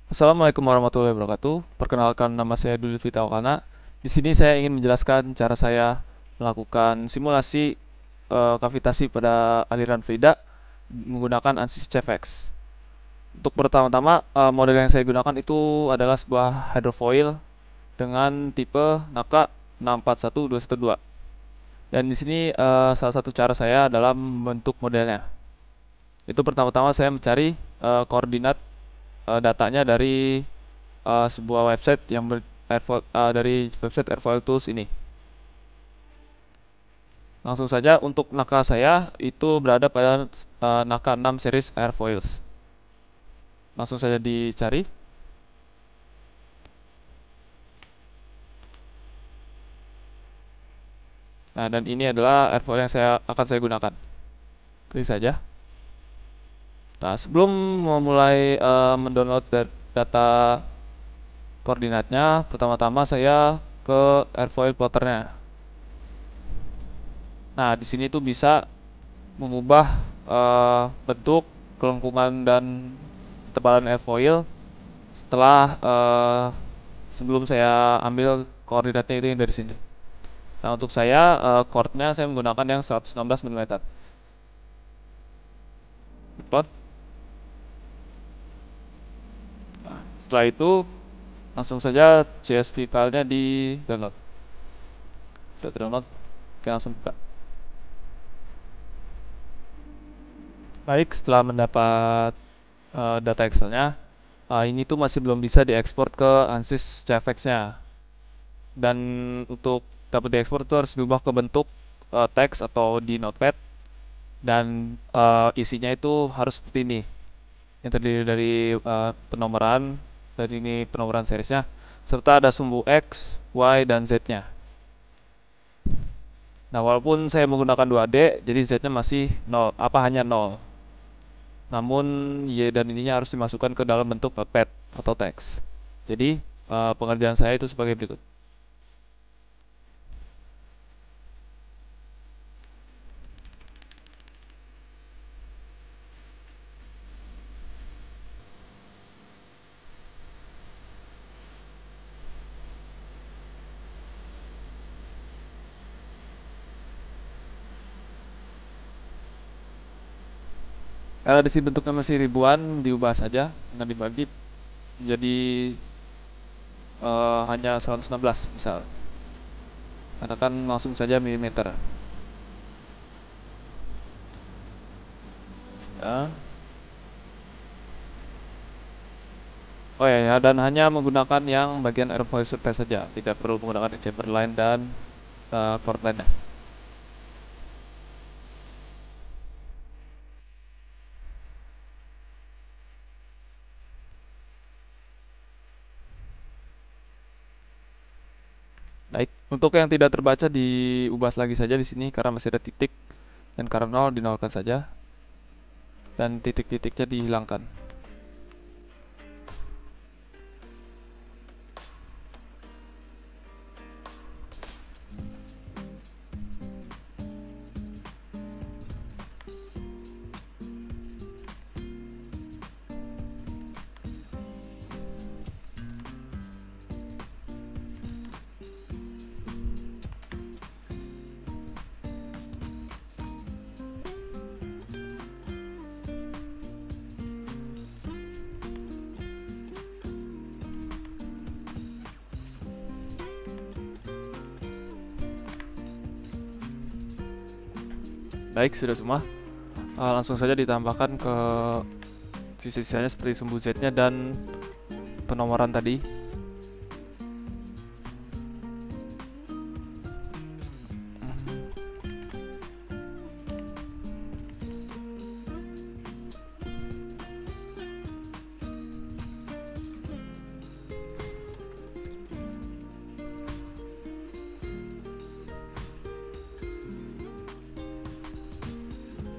Assalamualaikum warahmatullahi wabarakatuh. Perkenalkan, nama saya Dudi Fitaokana. Di sini saya ingin menjelaskan cara saya melakukan simulasi kavitasi pada aliran fluida menggunakan ANSYS CFX. Untuk pertama-tama, model yang saya gunakan itu adalah sebuah hydrofoil dengan tipe Naka 641212. Dan di sini salah satu cara saya dalam membentuk modelnya. Itu pertama-tama saya mencari koordinat datanya dari sebuah website dari website Airfoil Tools ini. Langsung saja untuk Naka saya itu berada pada Naka 6 series Airfoils. Langsung saja dicari. Nah, dan ini adalah airfoil yang akan saya gunakan. Klik saja. Nah, sebelum memulai mendownload data koordinatnya, pertama-tama saya ke airfoil plotternya. Nah, di sini tuh bisa mengubah bentuk, kelengkungan dan ketebalan airfoil setelah sebelum saya ambil koordinatnya itu yang dari sini. Nah, untuk saya chordnya saya menggunakan yang 116 mm. Plot. Nah, setelah itu langsung saja CSV filenya di download. Sudah download, oke, langsung buka. Baik, setelah mendapat data Excelnya, ini tuh masih belum bisa diekspor ke ANSYS CFX-nya. Dan untuk dapat diekspor itu harus diubah ke bentuk teks atau di Notepad. Dan isinya itu harus seperti ini, yang terdiri dari penomoran, dan ini penomoran seriesnya, serta ada sumbu X, Y, dan Z-nya. Nah, walaupun saya menggunakan 2D, jadi Z-nya masih 0, hanya 0. Namun Y dan ininya harus dimasukkan ke dalam bentuk Notepad atau teks. Jadi pengerjaan saya itu sebagai berikut. Karena di sini bentuknya masih ribuan, diubah saja dengan dibagi menjadi hanya 116 misal. Karena kan langsung saja milimeter. Ya. Oh ya, dan hanya menggunakan yang bagian airfoil surface saja, tidak perlu menggunakan chamber line dan chord line-nya. Baik, untuk yang tidak terbaca diubah lagi saja di sini karena masih ada titik, dan karena 0 dinolkan saja, dan titik-titiknya dihilangkan. Baik, sudah semua. Langsung saja ditambahkan ke sisa-sisanya seperti sumbu Z-nya dan penomoran tadi.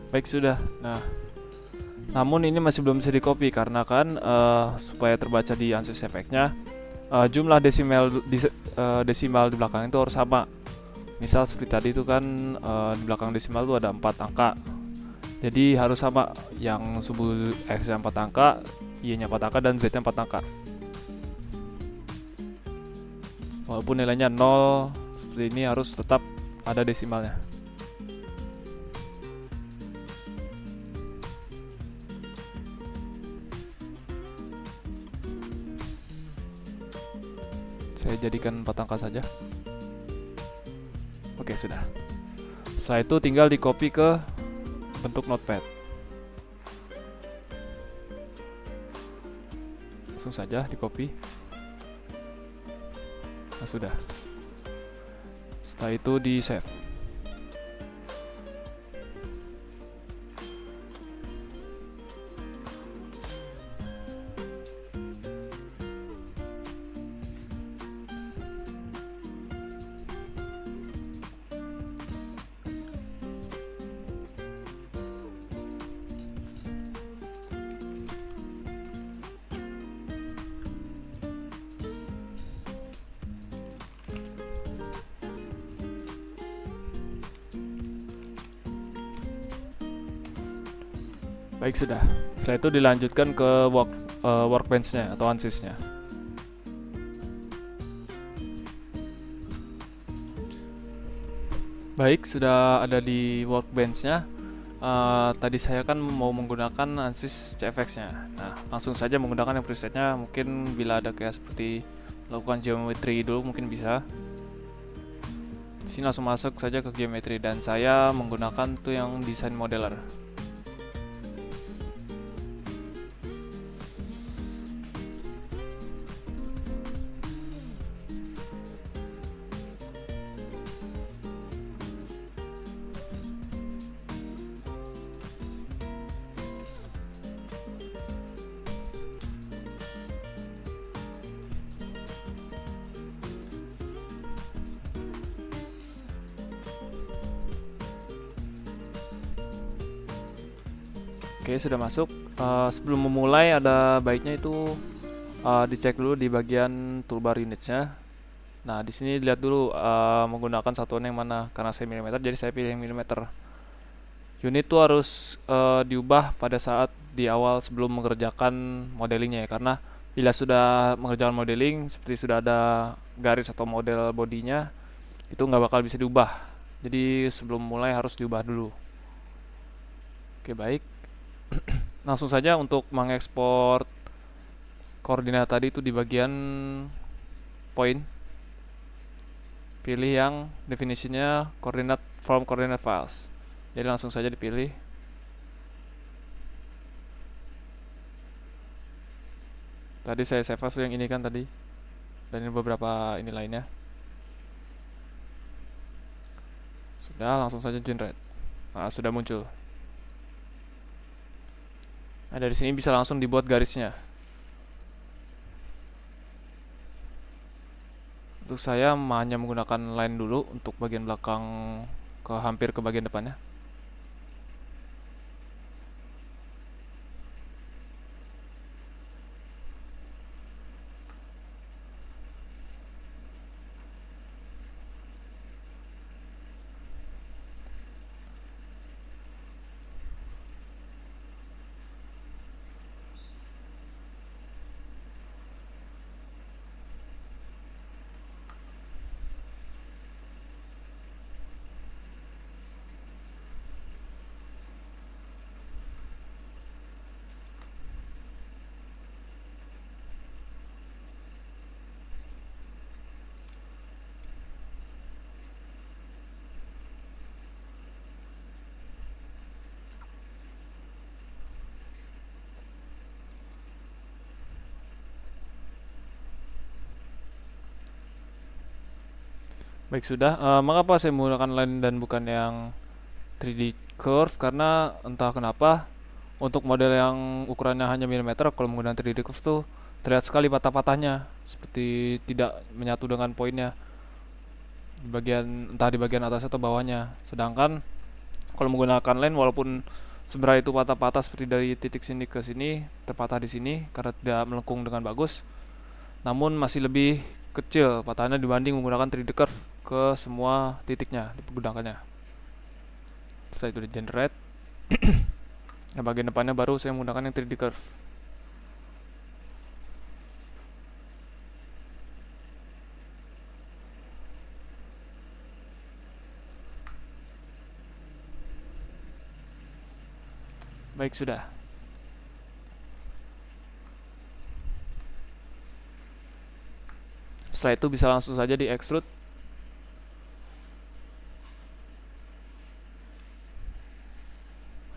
Baik, sudah. Nah, namun ini masih belum bisa di-copy karena kan supaya terbaca di ANSYS CFX-nya jumlah desimal di belakang itu harus sama. Misal seperti tadi itu kan di belakang desimal itu ada 4 angka. Jadi harus sama, yang sumbu X 4 angka Y-nya 4 angka dan Z-nya 4 angka. Walaupun nilainya 0 seperti ini, harus tetap ada desimalnya. Saya jadikan 4 angka saja. Oke, sudah. Setelah itu tinggal di copy ke bentuk notepad. Langsung saja di copy. Nah, sudah. Setelah itu di save. Baik, sudah. Setelah itu dilanjutkan ke workbench-nya atau ansys-nya. Baik, sudah ada di workbench-nya. Tadi saya kan mau menggunakan ansys CFX-nya. Nah, langsung saja menggunakan yang presetnya. Mungkin bila ada kayak seperti lakukan geometri dulu mungkin bisa. Di sini langsung masuk saja ke geometri dan saya menggunakan tuh yang desain modeler. Oke, sudah masuk. Sebelum memulai ada baiknya itu dicek dulu di bagian toolbar unitsnya. Nah, di sini dilihat dulu menggunakan satuan yang mana. Karena saya mm, jadi saya pilih yang mm. Unit itu harus diubah pada saat di awal sebelum mengerjakan modelingnya ya. Karena bila sudah mengerjakan modeling, seperti sudah ada garis atau model bodinya, itu nggak bakal bisa diubah. Jadi sebelum mulai harus diubah dulu. Oke, baik. Langsung saja untuk mengekspor koordinat tadi itu di bagian point. Pilih yang definisinya koordinat from coordinate files. Jadi langsung saja dipilih. Tadi saya save as yang ini kan tadi. Dan ini beberapa ini lainnya. Sudah, langsung saja generate. Nah, sudah muncul. Nah, dari sini bisa langsung dibuat garisnya. Untuk saya hanya menggunakan line dulu untuk bagian belakang hampir ke bagian depannya. Baik, sudah. Mengapa saya menggunakan line dan bukan yang 3D curve? Karena entah kenapa untuk model yang ukurannya hanya milimeter, kalau menggunakan 3D curve tuh terlihat sekali patah-patahnya, seperti tidak menyatu dengan poinnya di bagian, entah di bagian atas atau bawahnya. Sedangkan kalau menggunakan line, walaupun sebenarnya itu patah-patah seperti dari titik sini ke sini, terpatah di sini karena tidak melengkung dengan bagus, namun masih lebih kecil patahannya dibanding menggunakan 3D curve ke semua titiknya digunakannya. Setelah itu di generate. Nah, bagian depannya baru saya menggunakan yang 3D curve. Baik, sudah. Setelah itu bisa langsung saja di extrude.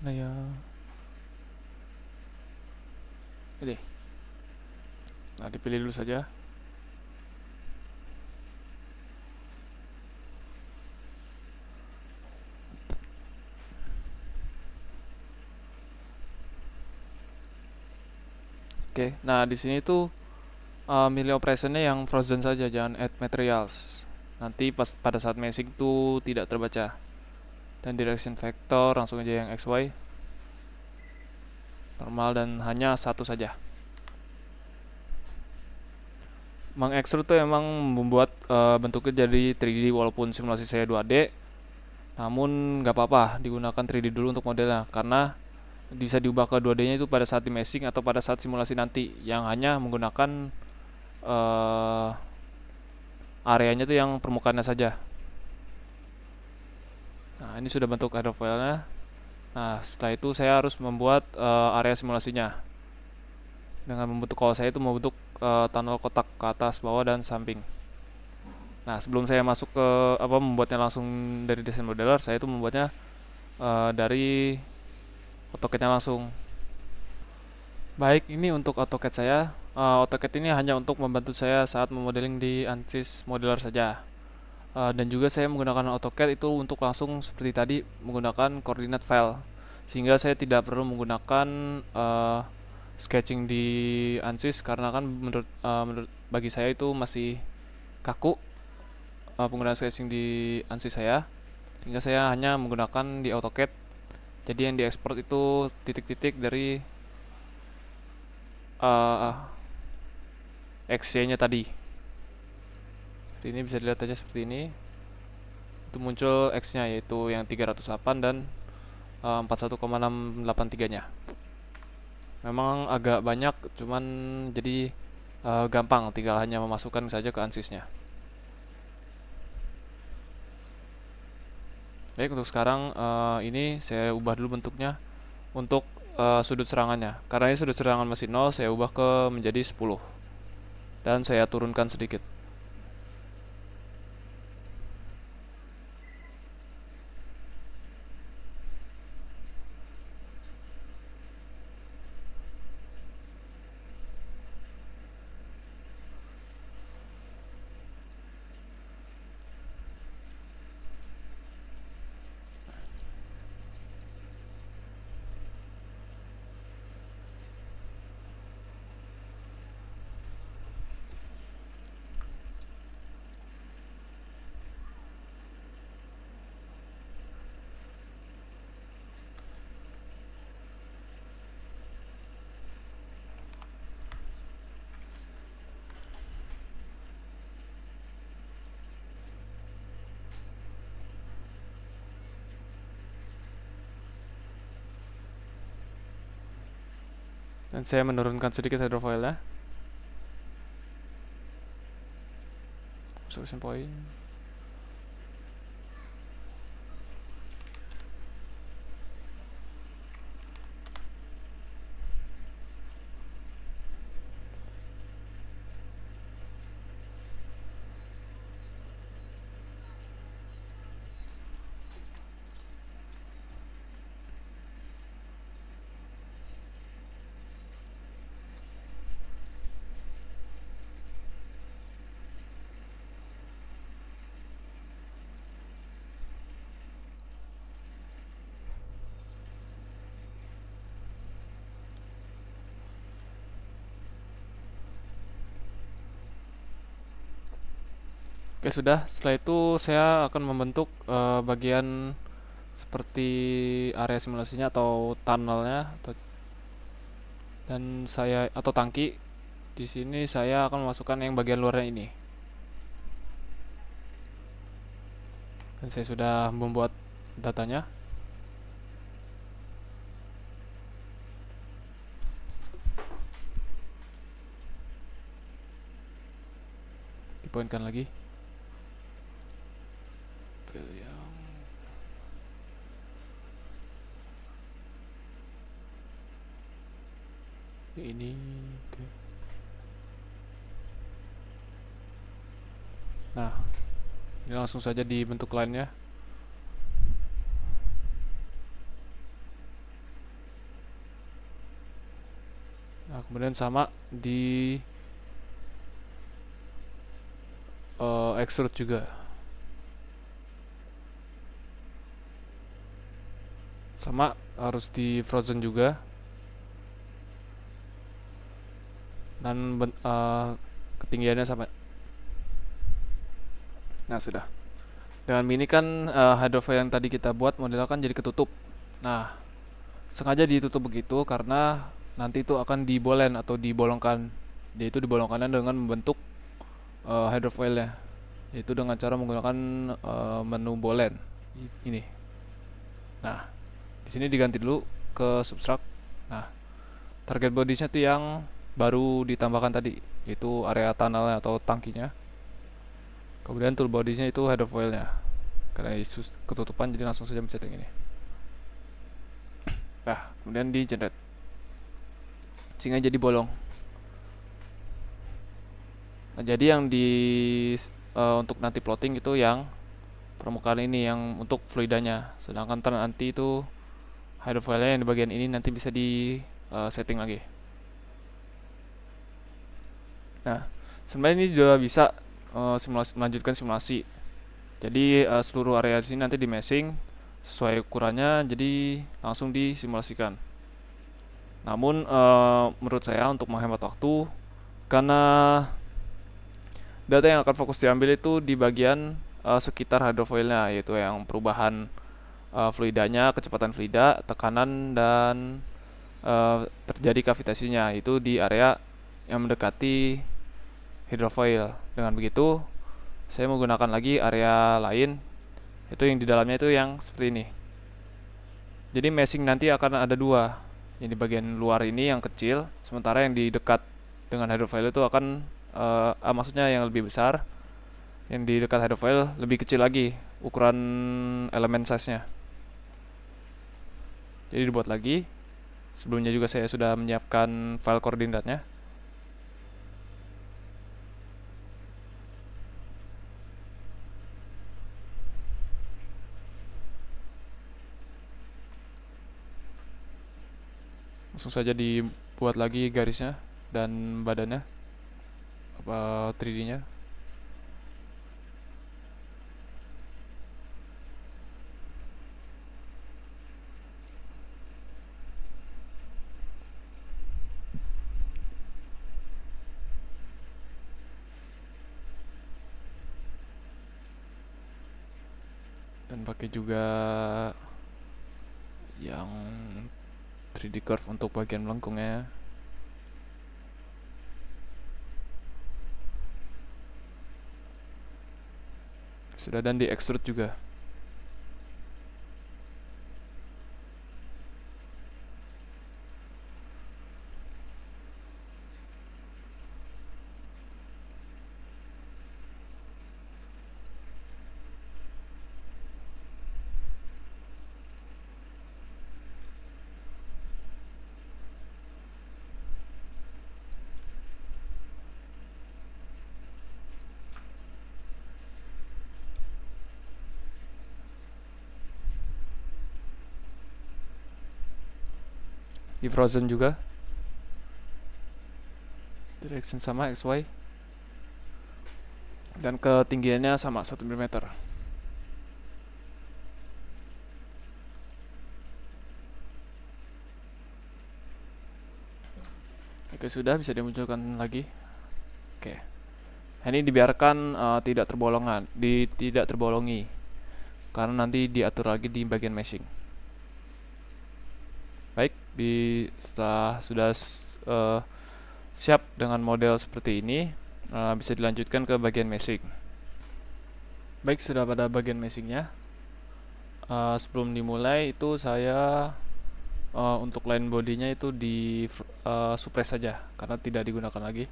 Mana ya? Ini. Nah, dipilih dulu saja. Oke, nah di sini tuh milih operationnya yang frozen saja, jangan add materials. Nanti pas pada saat meshing tuh tidak terbaca. Dan direction vector langsung aja yang XY normal dan hanya satu saja. Mengextrude tuh emang membuat bentuknya jadi 3D walaupun simulasi saya 2D. Namun nggak apa-apa digunakan 3D dulu untuk modelnya karena bisa diubah ke 2D-nya itu pada saat di meshing atau pada saat simulasi nanti yang hanya menggunakan uh, areanya tuh yang permukaannya saja. Nah, ini sudah bentuk hydrofile-nya. Nah, setelah itu saya harus membuat area simulasinya. Dengan membentuk, kalau saya itu membentuk tunnel kotak ke atas, bawah, dan samping. Nah, sebelum saya masuk ke membuatnya langsung dari desain modeler, saya itu membuatnya dari AutoCAD-nya langsung. Baik, ini untuk AutoCAD saya. AutoCAD ini hanya untuk membantu saya saat memodeling di ANSYS Modeler saja. Dan juga saya menggunakan AutoCAD itu untuk langsung seperti tadi menggunakan koordinat file, sehingga saya tidak perlu menggunakan sketching di ANSYS karena kan menurut bagi saya itu masih kaku penggunaan sketching di ANSYS saya, sehingga saya hanya menggunakan di AutoCAD. Jadi yang diekspor itu titik-titik dari XY-nya tadi. Seperti ini bisa dilihat aja seperti ini. Itu muncul X-nya yaitu yang 308 dan 41,683-nya. Memang agak banyak, cuman jadi gampang, tinggal hanya memasukkan saja ke ANSYS-nya. Baik, untuk sekarang ini saya ubah dulu bentuknya untuk sudut serangannya. Karena ini sudut serangan masih 0, saya ubah ke menjadi 10. Dan saya turunkan sedikit. Dan saya menurunkan sedikit hydrofile-nya. Solution point. Oke, sudah. Setelah itu saya akan membentuk bagian seperti area simulasinya atau tunnelnya dan saya atau tangki. Di sini saya akan memasukkan yang bagian luarnya ini. Dan saya sudah membuat datanya. Dipoinkan lagi. Pilih yang ini. Oke. Nah, ini langsung saja dibentuk line-nya. Nah, kemudian sama di extrude juga. Sama harus di frozen juga. Dan ketinggiannya sama. Nah, sudah. Dengan mini kan hydrofoil yang tadi kita buat modelnya kan jadi ketutup. Nah, sengaja ditutup begitu karena nanti itu akan dibolen atau dibolongkan. Yaitu dibolongkannya dengan membentuk hydrofoilnya, yaitu dengan cara menggunakan menu bolen ini. Nah, di sini diganti dulu ke substrak. Nah, target bodiesnya tuh yang baru ditambahkan tadi, yaitu area tunnelnya atau tangkinya. Kemudian tool bodiesnya itu hydrofoilnya. Karena ketutupan jadi langsung saja mencet yang ini. Nah, kemudian di generate sehingga jadi bolong. Nah, jadi yang untuk nanti plotting itu yang permukaan ini yang untuk fluidanya, sedangkan nanti itu hydrofoilnya yang di bagian ini nanti bisa di setting lagi. Nah, sebenarnya ini sudah bisa melanjutkan simulasi. Jadi seluruh area di sini nanti di meshing sesuai ukurannya, jadi langsung disimulasikan. Namun menurut saya untuk menghemat waktu, karena data yang akan fokus diambil itu di bagian sekitar hydrofoilnya, yaitu yang perubahan fluidanya, kecepatan fluida, tekanan, dan terjadi kavitasinya, itu di area yang mendekati hydrofoil. Dengan begitu, saya menggunakan lagi area lain, itu yang di dalamnya itu yang seperti ini. Jadi meshing nanti akan ada dua, yang di bagian luar ini yang kecil, sementara yang di dekat dengan hydrofoil itu akan maksudnya yang lebih besar, yang di dekat hydrofoil lebih kecil lagi ukuran elemen size-nya. Jadi dibuat lagi. Sebelumnya juga saya sudah menyiapkan file koordinatnya. Langsung saja dibuat lagi garisnya dan badannya, apa 3D-nya. Dan pakai juga yang 3D curve untuk bagian melengkungnya. Sudah, dan di extrude juga. Di frozen juga. Direction sama XY. Dan ketinggiannya sama 1 mm. Oke, sudah bisa dimunculkan lagi. Oke. Nah, ini dibiarkan tidak terbolongi karena nanti diatur lagi di bagian meshing. Baik, setelah sudah siap dengan model seperti ini, bisa dilanjutkan ke bagian meshing. Baik, sudah pada bagian meshingnya. Sebelum dimulai itu saya untuk line bodinya itu di suppress saja karena tidak digunakan lagi.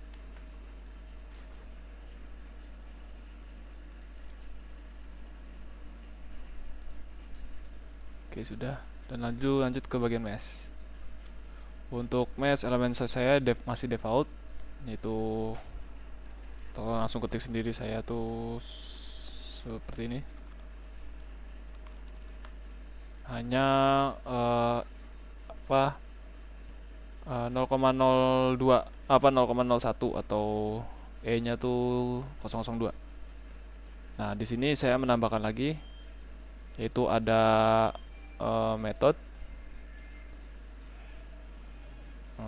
Oke, sudah. Dan lanjut ke bagian mesh. Untuk mesh elemen size saya masih default, yaitu langsung ketik sendiri saya tuh seperti ini. Hanya 0,02 0,01 atau E-nya tuh 0,02. Nah, di sini saya menambahkan lagi, yaitu ada method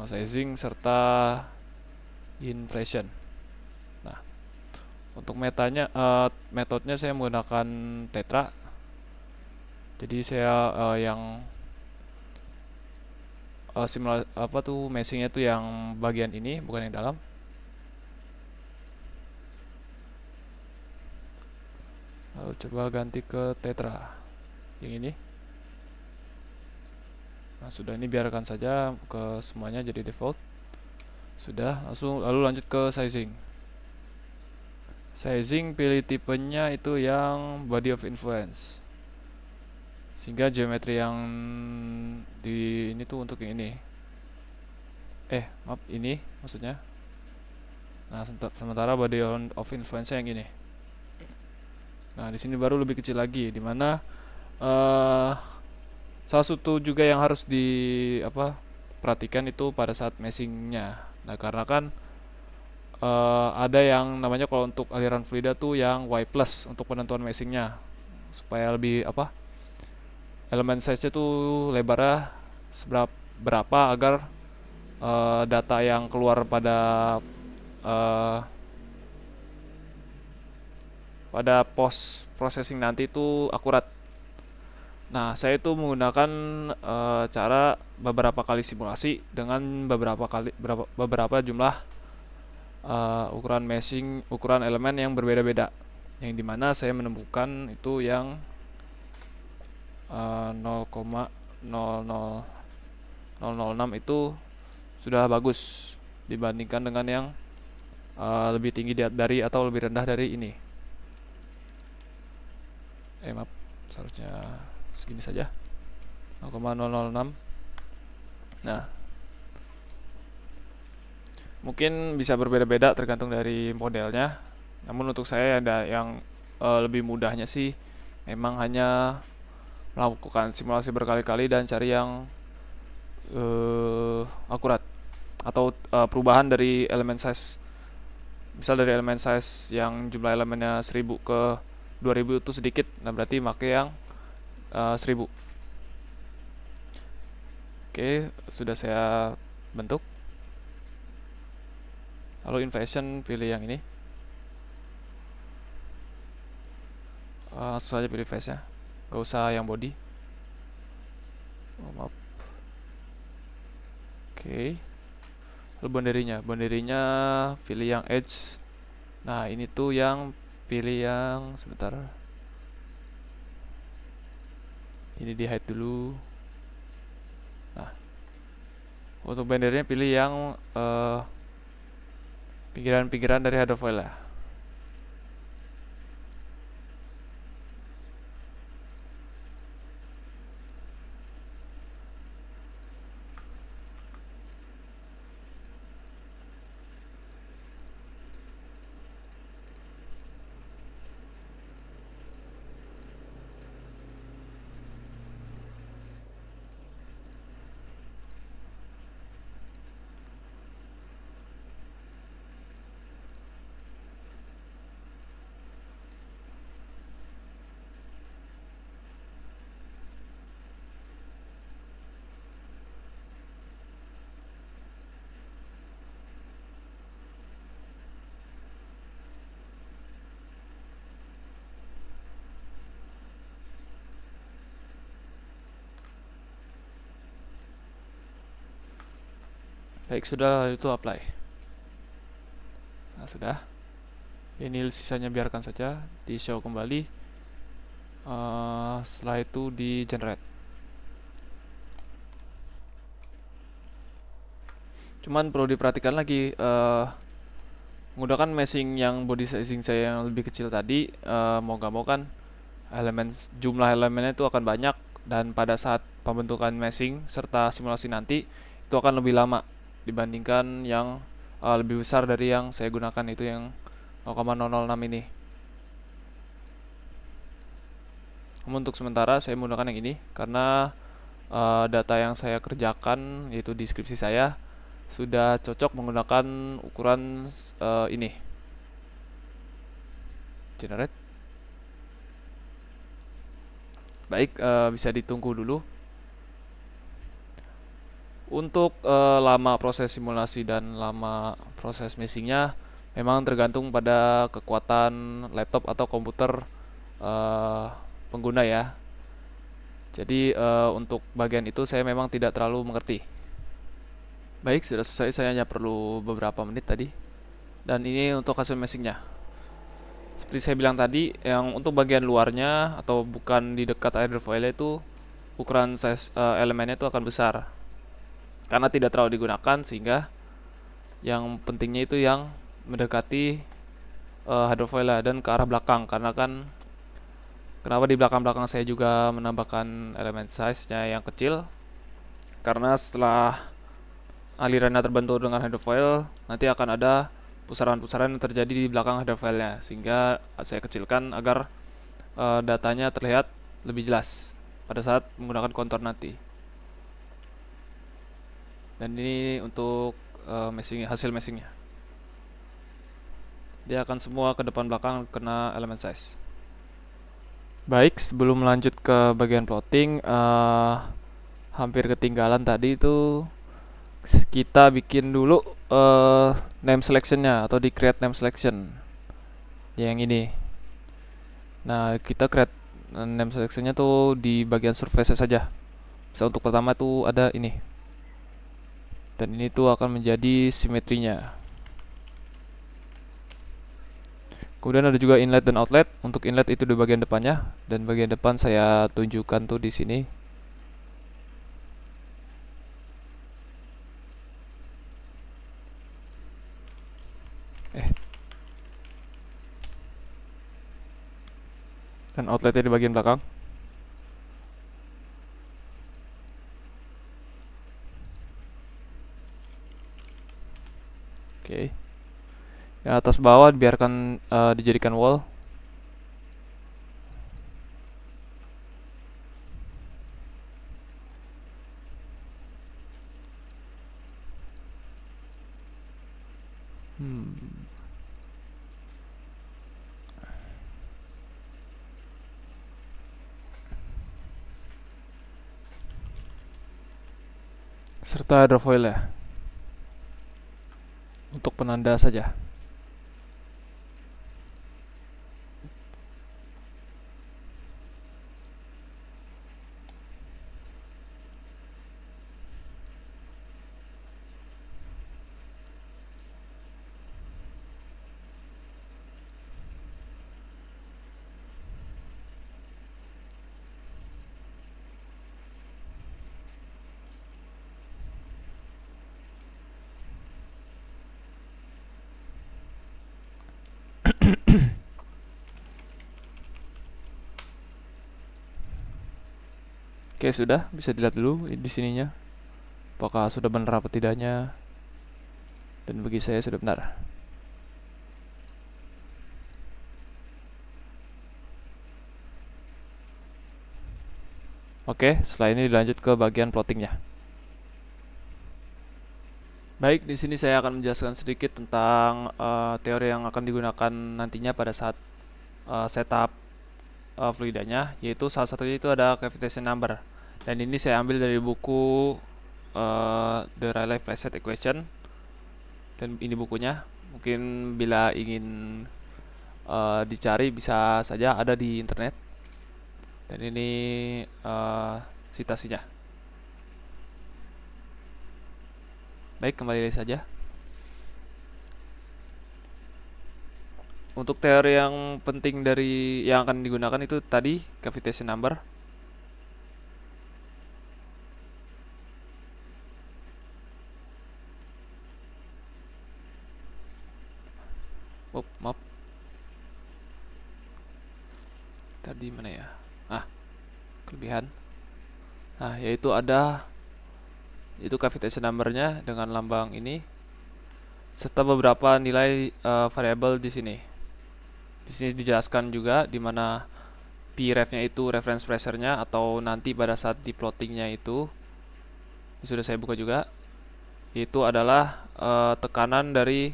sizing serta inflation. Nah, untuk metodenya saya menggunakan tetra. Jadi saya yang meshingnya tuh yang bagian ini, bukan yang dalam. Lalu coba ganti ke tetra yang ini. Nah, sudah, ini biarkan saja ke semuanya jadi default. Sudah, lalu lanjut ke sizing. Sizing pilih tipenya itu yang body of influence. Sehingga geometri yang di ini tuh untuk yang ini. Maaf, ini maksudnya. Nah, sementara body of influence yang ini. Nah, di sini baru lebih kecil lagi, dimana salah satu juga yang harus perhatikan itu pada saat meshingnya. Nah, karena kan ada yang namanya, kalau untuk aliran fluida tuh yang Y+ untuk penentuan meshingnya, supaya lebih elemen size-nya tuh lebarnya berapa agar data yang keluar pada post processing nanti itu akurat. Nah, saya itu menggunakan cara beberapa kali simulasi dengan beberapa jumlah ukuran elemen yang berbeda-beda, yang dimana saya menemukan itu yang 0,00006 itu sudah bagus dibandingkan dengan yang lebih tinggi dari atau lebih rendah dari ini. Maaf, seharusnya segini saja, 0,006. Nah, mungkin bisa berbeda-beda tergantung dari modelnya. Namun untuk saya ada yang lebih mudahnya sih memang hanya melakukan simulasi berkali-kali dan cari yang akurat, atau perubahan dari elemen size. Misal dari elemen size yang jumlah elemennya 1000 ke 2000 itu sedikit, nah berarti pakai yang 1000. Oke, sudah saya bentuk. Lalu inflation pilih yang ini. Langsung saja pilih face nya, gak usah yang body. Maaf. Oke. Lalu bonderinya pilih yang edge. Nah, ini tuh yang pilih yang sebentar, ini di hide dulu. Nah, untuk bandernya pilih yang pinggiran-pinggiran dari header file ya. Baik, sudah, itu apply. Nah, sudah. Ini sisanya biarkan saja di show kembali. Setelah itu di generate. Cuman perlu diperhatikan lagi, menggunakan meshing yang body sizing saya yang lebih kecil tadi, mau gak mau kan jumlah elemennya itu akan banyak, dan pada saat pembentukan meshing serta simulasi nanti itu akan lebih lama dibandingkan yang lebih besar dari yang saya gunakan, itu yang 0,006 ini. Namun untuk sementara saya menggunakan yang ini karena data yang saya kerjakan, yaitu deskripsi saya, sudah cocok menggunakan ukuran ini. Generate. Baik, bisa ditunggu dulu. Untuk lama proses simulasi dan lama proses meshingnya memang tergantung pada kekuatan laptop atau komputer pengguna ya. Jadi untuk bagian itu saya memang tidak terlalu mengerti. Baik, sudah selesai. Saya hanya perlu beberapa menit tadi. Dan ini untuk hasil meshingnya. Seperti saya bilang tadi, yang untuk bagian luarnya atau bukan di dekat airfoil itu ukuran size elemennya itu akan besar karena tidak terlalu digunakan, sehingga yang pentingnya itu yang mendekati hydrofoil dan ke arah belakang. Karena kan kenapa di belakang-belakang saya juga menambahkan elemen size-nya yang kecil, karena setelah alirannya terbentuk dengan hydrofoil, nanti akan ada pusaran-pusaran yang terjadi di belakang hydrofoilnya, sehingga saya kecilkan agar datanya terlihat lebih jelas pada saat menggunakan kontur nanti. Dan ini untuk hasil meshingnya. Dia akan semua ke depan belakang kena elemen size. Baik, sebelum lanjut ke bagian plotting, hampir ketinggalan tadi itu kita bikin dulu name selectionnya atau di create name selection yang ini. Nah, kita create name selectionnya tuh di bagian surface saja. Misal untuk pertama tuh ada ini, dan ini tuh akan menjadi simetrinya. Kemudian ada juga inlet dan outlet. Untuk inlet itu di bagian depannya, dan bagian depan saya tunjukkan tuh di sini. Dan outletnya di bagian belakang. Oke. Yang atas bawah biarkan dijadikan wall. Serta hydrofoil ya, untuk penanda saja. Oke, sudah bisa dilihat dulu di sininya apakah sudah benar apa tidaknya, dan bagi saya sudah benar. Oke, setelah ini dilanjut ke bagian plottingnya. Baik, di sini saya akan menjelaskan sedikit tentang teori yang akan digunakan nantinya pada saat setup fluidanya, yaitu salah satunya itu ada cavitation number. Dan ini saya ambil dari buku The Rayleigh Placet Equation, dan ini bukunya. Mungkin bila ingin dicari bisa saja ada di internet. Dan ini citasinya. Baik, kembali saja. Untuk teori yang penting dari yang akan digunakan itu tadi cavitation number. Oh, maaf. Tadi mana ya? Kelebihan. Nah, yaitu ada itu cavitation number-nya dengan lambang ini, serta beberapa nilai variabel di sini. Di sini dijelaskan juga di mana Pref-nya itu reference pressure-nya, atau nanti pada saat di plottingnya itu, ini sudah saya buka juga, itu adalah tekanan dari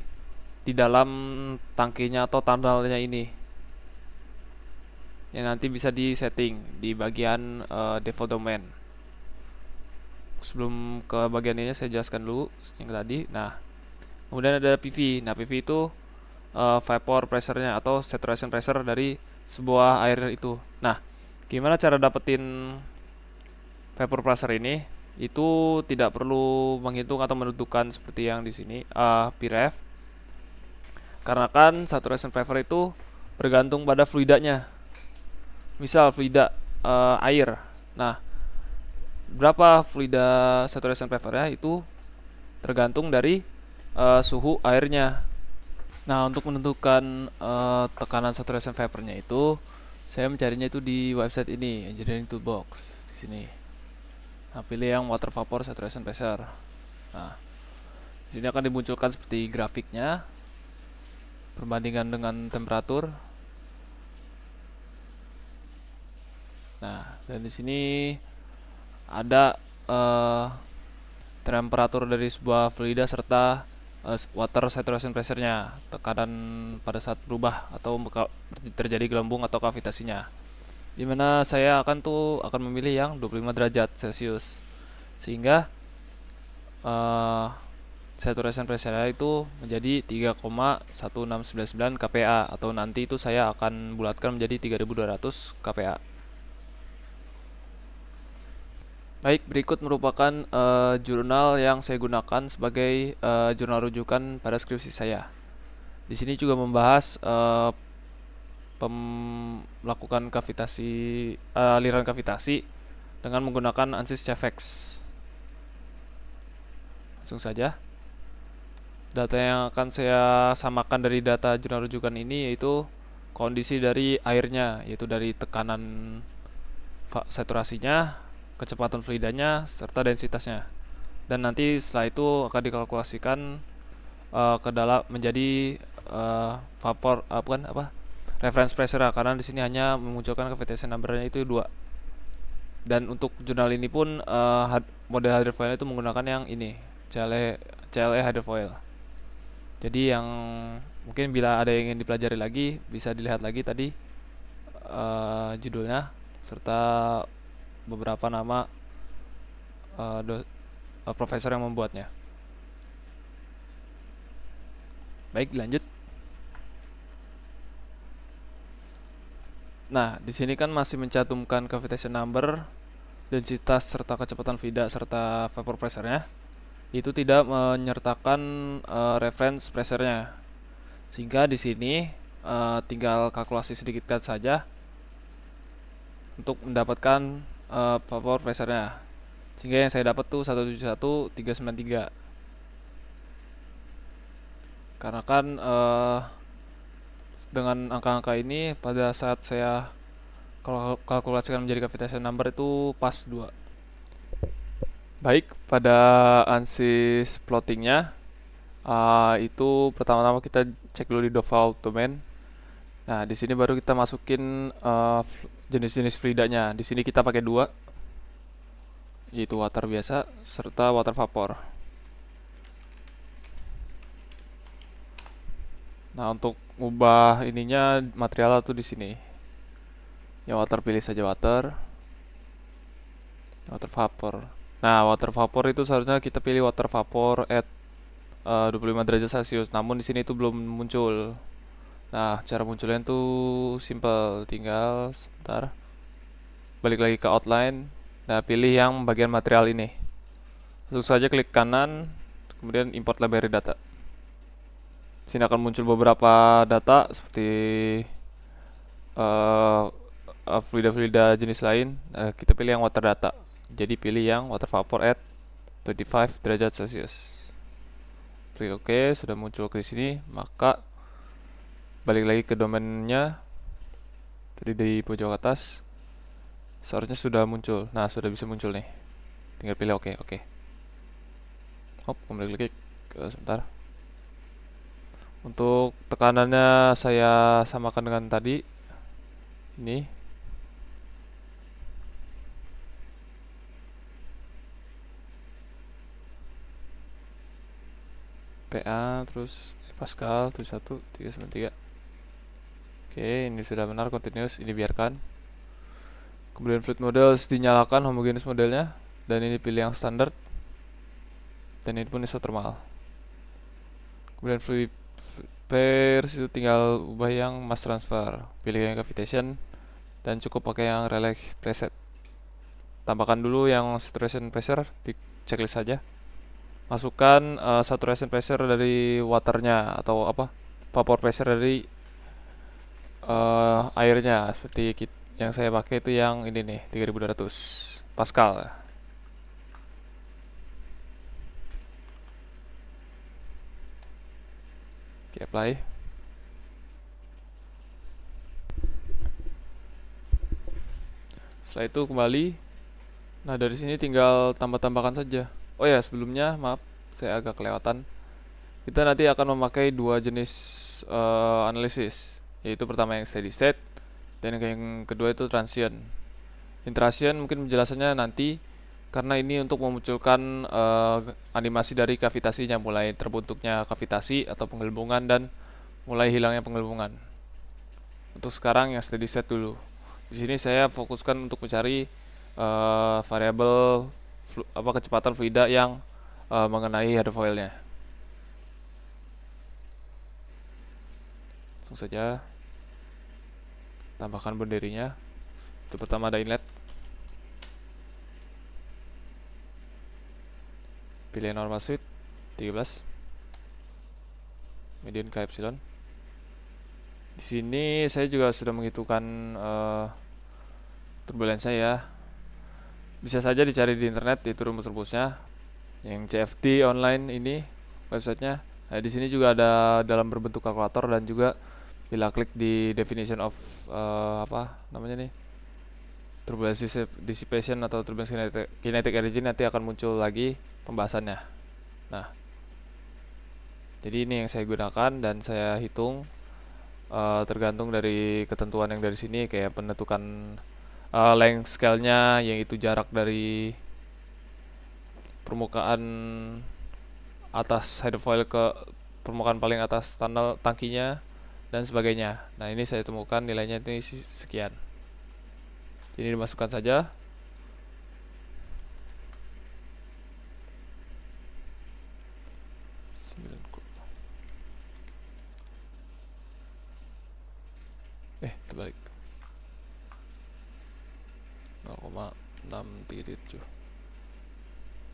di dalam tangkinya atau tunnelnya ini, yang nanti bisa di setting di bagian default domain. Sebelum ke bagian ini saya jelaskan dulu yang tadi. Nah, kemudian ada PV. Nah, PV itu vapor pressure-nya atau saturation pressure dari sebuah air itu. Nah, gimana cara dapetin vapor pressure ini? Itu tidak perlu menghitung atau menentukan seperti yang di sini Pref, karena kan saturation pressure itu bergantung pada fluidanya. Misal fluida air. Nah, berapa fluida saturation pressure-nya itu tergantung dari suhu airnya. Nah, untuk menentukan tekanan saturation vapor-nya itu, saya mencarinya itu di website ini, Engineering Toolbox di sini. Nah, pilih yang water vapor saturation pressure. Nah, di sini akan dimunculkan seperti grafiknya, perbandingan dengan temperatur. Nah, dan di sini ada temperatur dari sebuah fluida serta water saturation pressure-nya, tekanan pada saat berubah atau terjadi gelembung atau kavitasinya. Dimana saya akan memilih yang 25 derajat Celcius, sehingga saturation pressure itu menjadi 3,1699 kPa, atau nanti itu saya akan bulatkan menjadi 3200 kPa. Baik, berikut merupakan jurnal yang saya gunakan sebagai jurnal rujukan pada skripsi saya. Di sini juga membahas melakukan kavitasi, aliran kavitasi dengan menggunakan ANSYS CHEFX. Langsung saja. Data yang akan saya samakan dari data jurnal rujukan ini yaitu kondisi dari airnya, yaitu dari tekanan saturasinya, kecepatan fluidanya, serta densitasnya. Dan nanti setelah itu akan dikalkulasikan ke dalam menjadi vapor reference pressure, karena di sini hanya memunculkan cavitation number-nya itu 2. Dan untuk jurnal ini pun model hydrofoil itu menggunakan yang ini, CLE hydrofoil. Jadi yang mungkin bila ada yang ingin dipelajari lagi, bisa dilihat lagi tadi judulnya serta beberapa nama profesor yang membuatnya. Baik, lanjut. Nah, di sini kan masih mencantumkan cavitation number, densitas serta kecepatan fluida serta vapor pressure-nya. Itu tidak menyertakan reference pressure-nya. Sehingga di sini tinggal kalkulasi sedikit saja untuk mendapatkan vapor pressure-nya. Sehingga yang saya dapat tuh 171.393. Karena kan dengan angka-angka ini pada saat saya kalkulasikan menjadi cavitation number itu pas 2. Baik, pada ANSYS plottingnya itu pertama-tama kita cek dulu di default domain. Nah, di sini baru kita masukin jenis-jenis fluidanya. Di sini kita pakai 2, yaitu water biasa serta water vapor. Nah, untuk ubah ininya material tuh di sini. Yang water pilih saja water vapor. Nah, water vapor itu seharusnya kita pilih water vapor at 25 derajat Celcius. Namun di sini itu belum muncul. Nah, cara munculnya itu simple, tinggal sebentar. Balik lagi ke outline. Nah, pilih yang bagian material ini. Langsung saja klik kanan, kemudian import library data. Sini akan muncul beberapa data seperti fluida-fluida jenis lain. Kita pilih yang water data. Jadi pilih yang water vapor at 25 derajat Celcius. Klik OK, sudah muncul ke sini. Maka balik lagi ke domainnya. Tadi di pojok atas. Seharusnya sudah muncul. Nah, sudah bisa muncul nih. Tinggal pilih OK. kembali klik sebentar. Untuk tekanannya saya samakan dengan tadi. Ini PA terus Pascal 71393. Oke, ini sudah benar, continuous, ini biarkan. Kemudian fluid model dinyalakan, homogeneous modelnya, dan ini pilih yang standar, dan ini pun isothermal. Kemudian fluid pairs itu tinggal ubah yang mass transfer, pilih yang cavitation, dan cukup pakai yang relay preset. Tambahkan dulu yang saturation pressure di checklist saja. Masukkan saturation pressure dari waternya atau apa, vapor pressure dari airnya, seperti yang saya pakai itu yang ini nih, 3200 Pascal. Oke, apply. Setelah itu kembali. Nah, dari sini tinggal tambah-tambahkan saja. Oh ya, sebelumnya maaf, saya agak kelewatan. Kita nanti akan memakai dua jenis analisis, yaitu pertama yang steady state dan yang kedua itu transient. Transient mungkin penjelasannya nanti, karena ini untuk memunculkan animasi dari kavitasinya, mulai terbentuknya kavitasi atau penggelembungan dan mulai hilangnya penggelembungan. Untuk sekarang yang steady state dulu. Di sini saya fokuskan untuk mencari variabel kecepatan fluida yang mengenai hydrofoilnya. Langsung saja tambahkan benderinya. Itu pertama ada inlet, pilih normal suite 13, median ke epsilon. Di sini saya juga sudah menghitungkan turbulensinya ya. Bisa saja dicari di internet, itu rumus-rumusnya. Yang CFD online ini websitenya. Nah, di sini juga ada dalam berbentuk kalkulator, dan juga bila klik di definition of apa namanya nih, turbulence dissipation atau turbulence kinetic energy, nanti akan muncul lagi pembahasannya. Nah, jadi ini yang saya gunakan dan saya hitung tergantung dari ketentuan yang dari sini, kayak penentukan length scale-nya, yaitu jarak dari permukaan atas hydrofoil ke permukaan paling atas tunnel tangkinya dan sebagainya. Nah, ini saya temukan nilainya ini sekian. Ini dimasukkan saja. Terbalik. 0,637.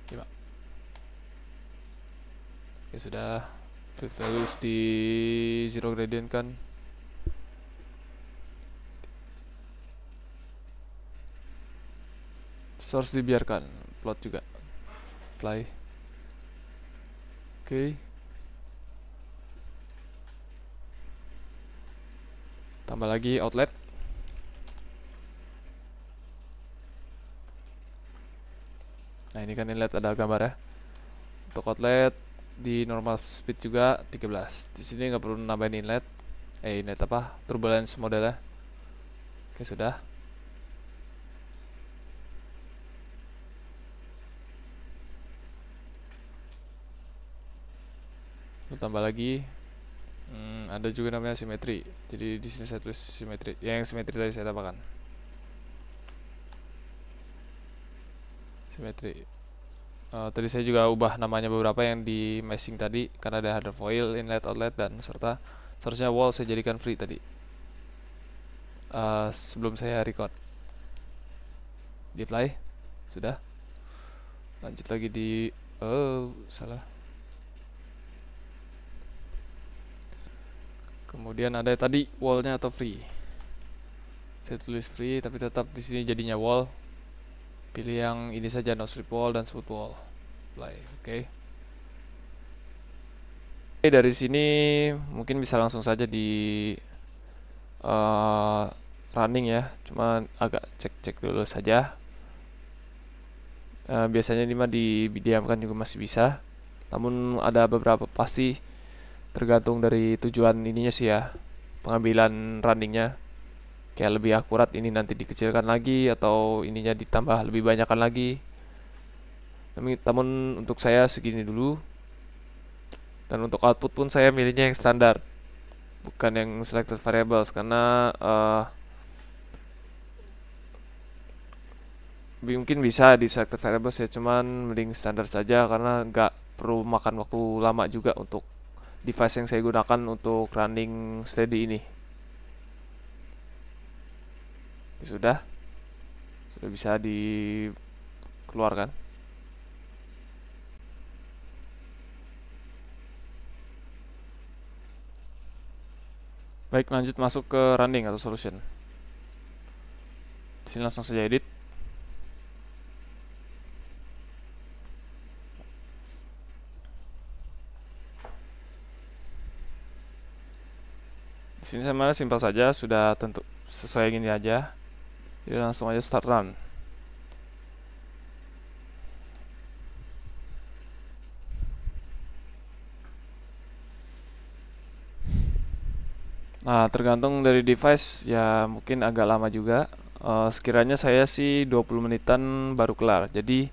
5. Ya sudah, fluid values di zero gradient kan. Source dibiarkan, plot juga. Apply. Oke. Tambah lagi outlet. Nah, ini kan inlet ada gambar ya. Untuk outlet di normal speed juga 13. Di sini nggak perlu nambahin inlet. Inlet apa? Turbulence modelnya. Oke, sudah. Lalu tambah lagi. Ada juga namanya simetri. Jadi di sini saya tulis simetri. Yang simetri tadi saya tambahkan. Simetri. Tadi saya juga ubah namanya beberapa yang di meshing tadi, karena ada hydrofoil, inlet, outlet, dan serta seharusnya wall saya jadikan free tadi. Sebelum saya record. Di apply. Sudah. Lanjut lagi di salah. Kemudian ada tadi wallnya atau free. Saya tulis free, tapi tetap di sini jadinya wall. Pilih yang ini saja, no slip wall dan smooth wall. Apply. Oke. Dari sini mungkin bisa langsung saja di running ya. Cuma agak cek-cek dulu saja. Biasanya ini mah didiamkan juga masih bisa. Namun ada beberapa pasti tergantung dari tujuan ininya sih ya, pengambilan runningnya. Kayak lebih akurat ini nanti dikecilkan lagi atau ininya ditambah lebih banyakkan lagi. Namun untuk saya segini dulu. Dan untuk output pun saya milihnya yang standar, bukan yang selected variables, karena mungkin bisa di selected variables ya, cuman mending standar saja karena nggak perlu makan waktu lama juga untuk device yang saya gunakan untuk running steady ini. Ya sudah bisa dikeluarkan. Baik, lanjut masuk ke running atau solution. Di sini langsung saja edit. Di sini sebenarnya simpel saja, sudah tentu sesuai yang ini aja. Jadi langsung aja start run. Nah, tergantung dari device ya, mungkin agak lama juga. Sekiranya saya sih 20 menitan baru kelar. Jadi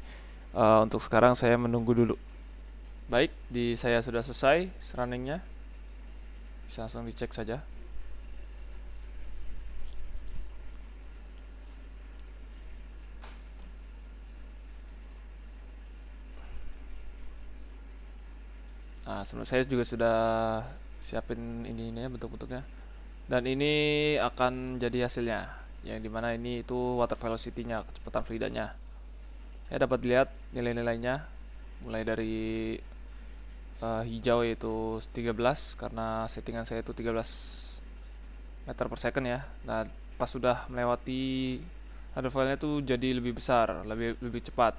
untuk sekarang saya menunggu dulu. Baik, di saya sudah selesai runningnya. Bisa langsung dicek saja. Nah, sebenarnya saya juga sudah siapin ini ya, bentuk-bentuknya. Dan ini akan jadi hasilnya, yang dimana ini itu water velocity-nya, kecepatan fluidanya. Ya, dapat lihat nilai-nilainya mulai dari hijau yaitu 13 karena settingan saya itu 13 meter per second ya. Nah, pas sudah melewati header file-nya tuh jadi lebih besar, lebih cepat.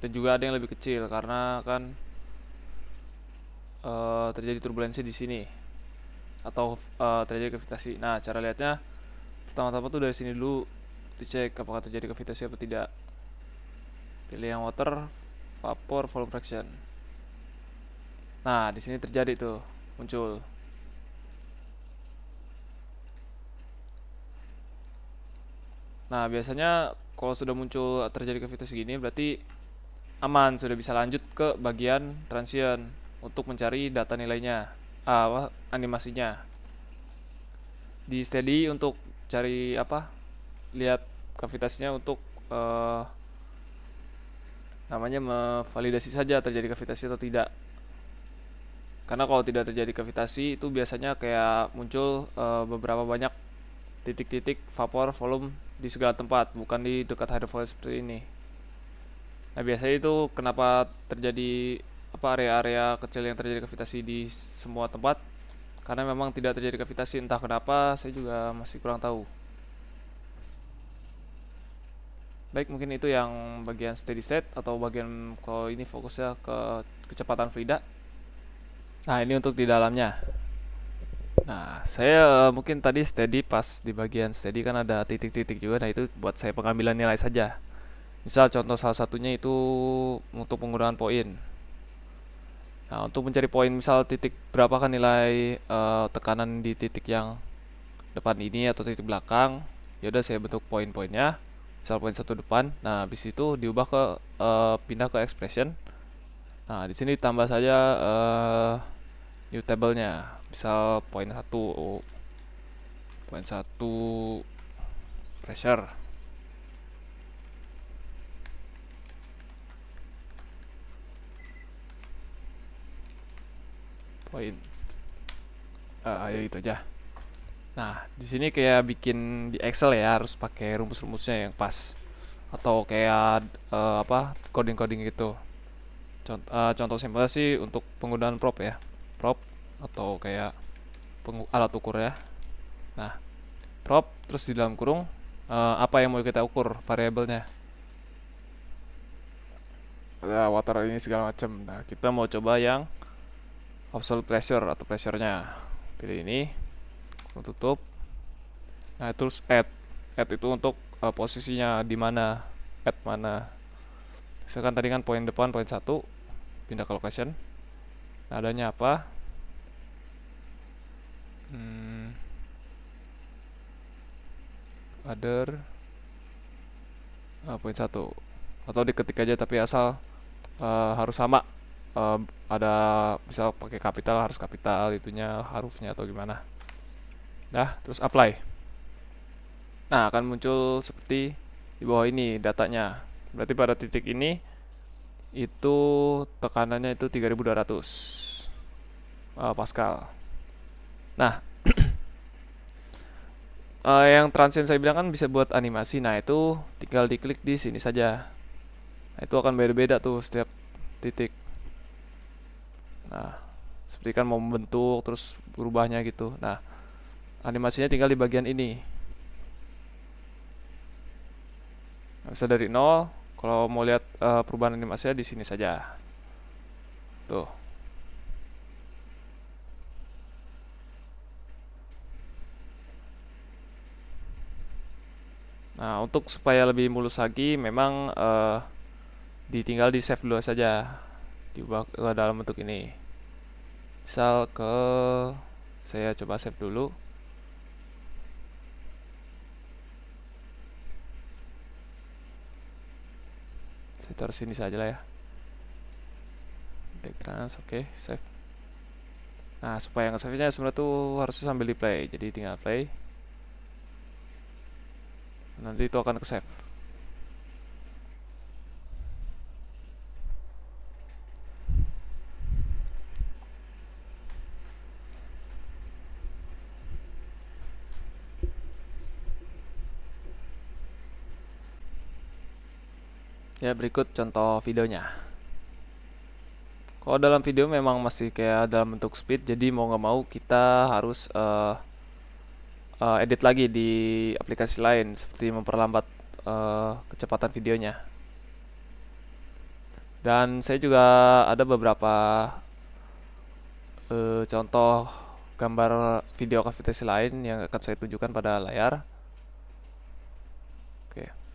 Dan juga ada yang lebih kecil karena kan terjadi turbulensi di sini atau terjadi gravitasi. Nah, cara lihatnya pertama-tama tuh dari sini dulu dicek apakah terjadi gravitasi atau tidak. Pilih yang water, vapor, volume fraction. Nah, di sini terjadi tuh muncul. Nah, biasanya kalau sudah muncul terjadi gravitasi gini berarti aman, sudah bisa lanjut ke bagian transient untuk mencari data nilainya, animasinya. Di steady untuk cari lihat gravitasinya untuk namanya memvalidasi saja terjadi gravitasi atau tidak. Karena kalau tidak terjadi gravitasi itu biasanya kayak muncul beberapa banyak titik-titik vapor volume di segala tempat, bukan di dekat hydrofoil seperti ini. Nah, biasanya itu kenapa terjadi area-area kecil yang terjadi gravitasi di semua tempat, karena memang tidak terjadi gravitasi, entah kenapa saya juga masih kurang tahu. Baik, mungkin itu yang bagian steady state atau bagian kalau ini fokusnya ke kecepatan fluida. Nah, ini untuk di dalamnya. Nah, saya mungkin tadi steady, pas di bagian steady kan ada titik-titik juga. Nah, itu buat saya pengambilan nilai saja. Misal contoh salah satunya itu untuk penggunaan poin. Nah, untuk mencari poin misal titik berapa kan nilai tekanan di titik yang depan ini atau titik belakang. Ya udah saya bentuk poin-poinnya. Misal poin satu depan. Nah, habis itu diubah ke pindah ke expression. Nah, di sini tambah saja new table-nya. Misal poin satu pressure. Poin. Ya itu aja. Nah, di sini kayak bikin di Excel ya, harus pakai rumus-rumusnya yang pas. Atau kayak coding-coding gitu. Contoh simpelnya sih untuk penggunaan prop ya. Prop atau kayak alat ukur ya. Nah, prop terus di dalam kurung apa yang mau kita ukur variabelnya. Ada water ini segala macam. Nah, kita mau coba yang absolute pressure atau pressure-nya. Pilih ini. Tutup. Nah, terus add itu untuk posisinya di mana, add mana. Misalkan tadi kan poin depan poin 1, pindah ke location. Nadanya apa? Other poin satu, atau diketik aja tapi asal harus sama. Ada bisa pakai kapital, harus kapital itunya, hurufnya atau gimana. Nah, terus apply. Nah, akan muncul seperti di bawah ini datanya. Berarti pada titik ini itu tekanannya itu 3200 Pascal. Nah, yang transient saya bilang kan bisa buat animasi. Nah, itu tinggal diklik di sini saja. Nah, itu akan beda-beda tuh setiap titik. Nah, seperti kan mau membentuk terus berubahnya gitu. Nah, animasinya tinggal di bagian ini. Nah, bisa dari nol. Kalau mau lihat perubahan animasinya di sini saja. Tuh. Nah, untuk supaya lebih mulus lagi, memang ditinggal di save dulu saja, diubah ke dalam bentuk ini. Misal saya coba save dulu. Saya taruh sini saja lah ya. Take trans, oke, save. Nah, supaya nge-save-nya sebenarnya tuh harus sambil di play. Jadi tinggal play. Nanti itu akan ke-save. Ya, berikut contoh videonya. Kalau dalam video memang masih kayak dalam bentuk speed, jadi mau nggak mau kita harus edit lagi di aplikasi lain, seperti memperlambat kecepatan videonya. Dan saya juga ada beberapa contoh gambar video aktivitas lain yang akan saya tunjukkan pada layar. Oke.